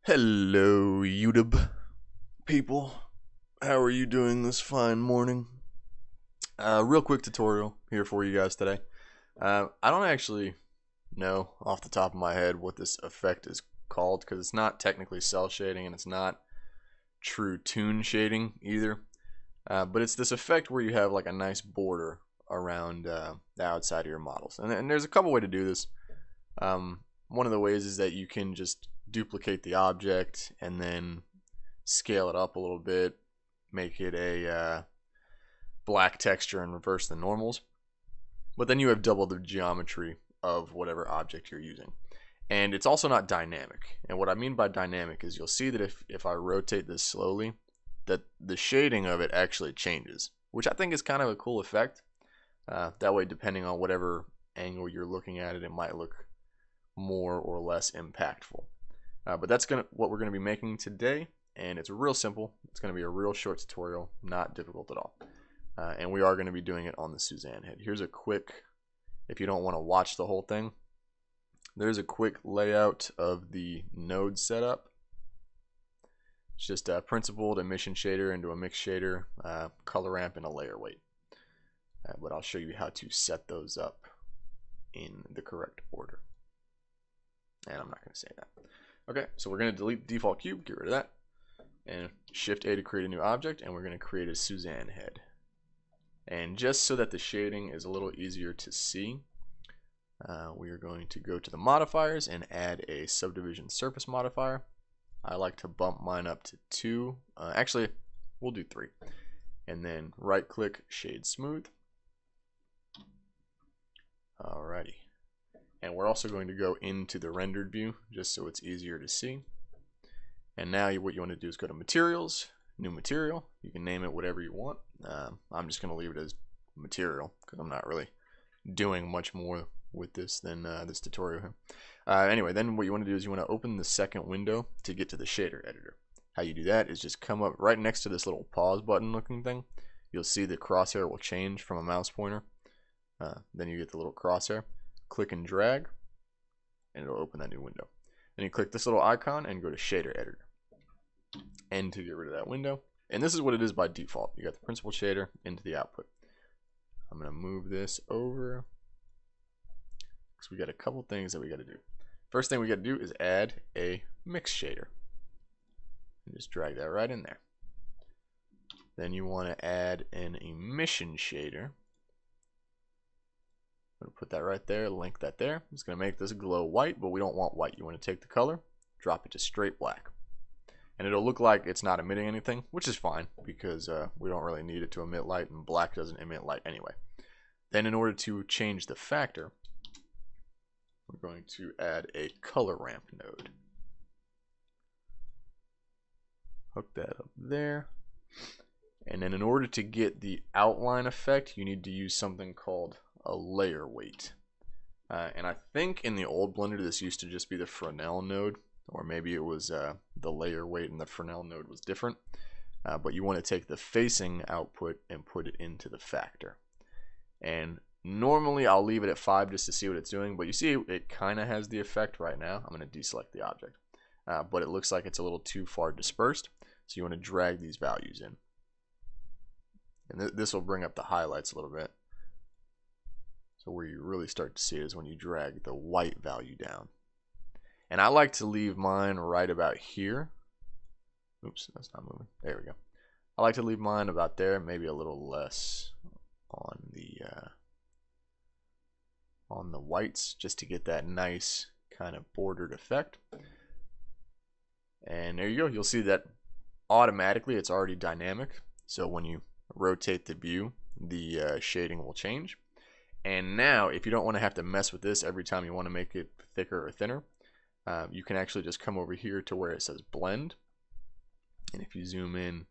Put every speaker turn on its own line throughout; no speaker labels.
Hello, YouTube people. How are you doing this fine morning? Real quick tutorial here for you guys today. I don't actually know off the top of my head what this effect is called because it's not technically cell shading and it's not true toon shading either. But it's this effect where you have like a nice border around the outside of your models. And there's a couple ways to do this. One of the ways is that you can just duplicate the object and then scale it up a little bit, make it a black texture and reverse the normals. But then you have double the geometry of whatever object you're using. And it's also not dynamic. And what I mean by dynamic is you'll see that if I rotate this slowly, that the shading of it actually changes, which I think is kind of a cool effect. That way, depending on whatever angle you're looking at it, it might look more or less impactful. But that's what we're going to be making today, and it's real simple. It's going to be a real short tutorial, not difficult at all. And we are going to be doing it on the Suzanne head. Here's a quick, if you don't want to watch the whole thing, there's a quick layout of the node setup. It's just a principled emission shader into a mix shader, color ramp, and a layer weight. But I'll show you how to set those up in the correct order. And I'm not going to say that. Okay, so we're going to delete the default cube, get rid of that, and Shift A to create a new object, and we're going to create a Suzanne head. And just so that the shading is a little easier to see, we are going to go to the modifiers and add a subdivision surface modifier. I like to bump mine up to 2. Actually, we'll do 3. And then right click, shade smooth. Alrighty. And we're also going to go into the rendered view just so it's easier to see. And now what you want to do is go to materials, new material. You can name it whatever you want. I'm just going to leave it as material because I'm not really doing much more with this than this tutorial here. Anyway, then what you want to do is you want to open the second window to get to the shader editor. How you do that is just come up right next to this little pause button looking thing. You'll see the crosshair will change from a mouse pointer. Then you get the little crosshair. Click and drag, and it'll open that new window. Then you click this little icon and go to shader editor. And to get rid of that window. And this is what it is by default. You got the principled shader into the output. I'm going to move this over because we got a couple things that we got to do. First thing we got to do is add a mix shader. And just drag that right in there. Then you want to add an emission shader. Put that right there, link that there. It's going to make this glow white, but we don't want white. You want to take the color, drop it to straight black. And it'll look like it's not emitting anything, which is fine because we don't really need it to emit light, and black doesn't emit light anyway. Then in order to change the factor, we're going to add a color ramp node. Hook that up there. And then in order to get the outline effect, you need to use something called a layer weight. And I think in the old Blender this used to just be the Fresnel node, or maybe it was the layer weight and the Fresnel node was different. But you want to take the facing output and put it into the factor. And normally I'll leave it at 5 just to see what it's doing, but you see it kind of has the effect right now. I'm going to deselect the object. But it looks like it's a little too far dispersed, so you want to drag these values in. And this will bring up the highlights a little bit. So where you really start to see it is when you drag the white value down. And I like to leave mine right about here. Oops, that's not moving. There we go. I like to leave mine about there, maybe a little less on the whites, just to get that nice kind of bordered effect. And there you go. You'll see that automatically it's already dynamic. So when you rotate the view, the shading will change. And now, if you don't want to have to mess with this every time you want to make it thicker or thinner, you can actually just come over here to where it says blend. And if you zoom in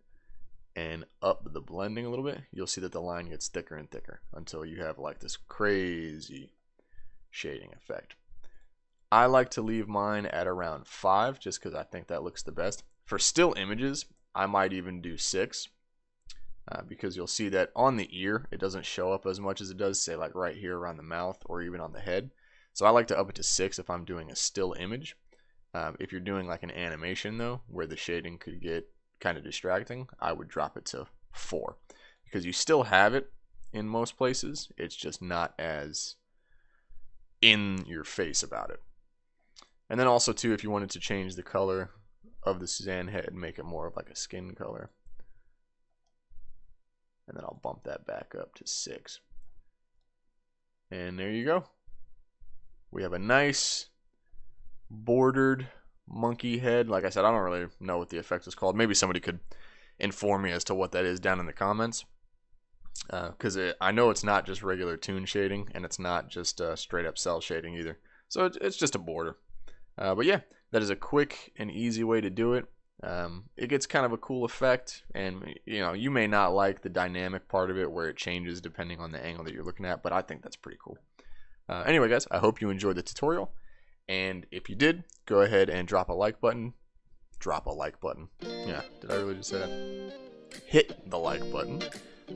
and up the blending a little bit, you'll see that the line gets thicker and thicker until you have like this crazy shading effect. I like to leave mine at around 5 just because I think that looks the best. For still images, I might even do 6. Because you'll see that on the ear it doesn't show up as much as it does, say like right here around the mouth or even on the head. So I like to up it to 6 if I'm doing a still image. If you're doing like an animation though, where the shading could get kind of distracting, I would drop it to 4, because you still have it in most places. It's just not as in your face about it. And then also too, if you wanted to change the color of the Suzanne head and make it more of like a skin color, and then I'll bump that back up to 6. And there you go. We have a nice bordered monkey head. Like I said, I don't really know what the effect is called. Maybe somebody could inform me as to what that is down in the comments. Because I know it's not just regular TOON shading, and it's not just straight up cell shading either. So it's just a border. But yeah, that is a quick and easy way to do it. It gets kind of a cool effect, and you may not like the dynamic part of it where it changes depending on the angle that you're looking at, but I think that's pretty cool. Anyway guys, I hope you enjoyed the tutorial, and if you did, go ahead and drop a like button. Yeah, did I really just say that? Hit the like button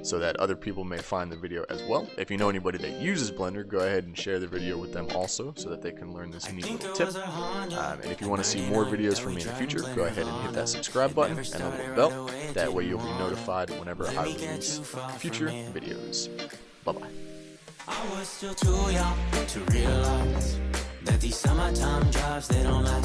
so that other people may find the video as well. If you know anybody that uses Blender, go ahead and share the video with them also so that they can learn this neat little tip. And if you want to see more videos from me in the future, go ahead and hit that subscribe button and the little bell. That way you'll be notified whenever I release future videos. Bye-bye.
I was still too young to realize that these summertime jobs, they don't last.